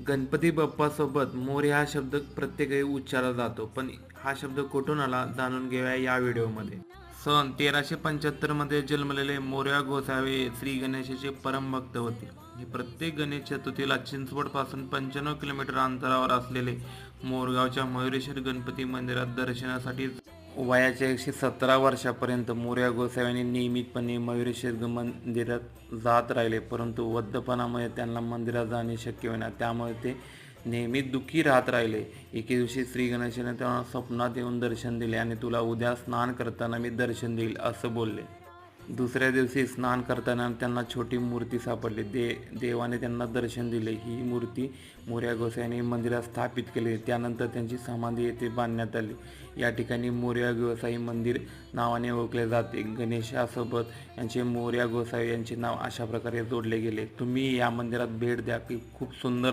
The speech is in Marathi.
गणपती बाप्पासोबत मोरया हा शब्द प्रत्येक वेळी उच्चारला जातो, पण हा शब्द कुठून आला जाणून घेऊया या व्हिडिओमध्ये. सन 1375 मध्ये जन्मलेले मोरया गोसावे श्री गणेशाचे परमभक्त होते. हे प्रत्येक गणेश चतुर्थीला चिंचवड पासून 95 किलोमीटर अंतरावर असलेले मोरगावच्या मयुरेश्वर गणपती मंदिरात दर्शनासाठी वयाच्या 117 वर्षापर्यंत मोरया गोसाव्यांनी नियमितपणे मयुरेश्वर मंदिरात जात राहिले, परंतु वृद्धपणामुळे त्यांना मंदिरात जाणे शक्य होईना. त्यामुळे ते नेहमी दुःखी राहत राहिले. एके दिवशी श्री गणेशाने त्यांना स्वप्नात येऊन दर्शन दिले आणि तुला उद्या स्नान करताना मी दर्शन देईल असं बोलले. दुसऱ्या दिवशी स्नान करताना त्यांना छोटी मूर्ती सापडली. देवाने त्यांना दर्शन दिले. ही मूर्ती मोरया गोसाव्यांनी मंदिरात स्थापित केली. त्यानंतर त्यांची समाधी येथे बांधण्यात आली. या ठिकाणी मोरया गोसावी मंदिर नावाने ओळखले जाते. गणेशासोबत यांचे मोरया गोसावी यांचे नाव अशा प्रकारे जोडले गेले. तुम्ही या मंदिरात भेट द्या की खूप सुंदर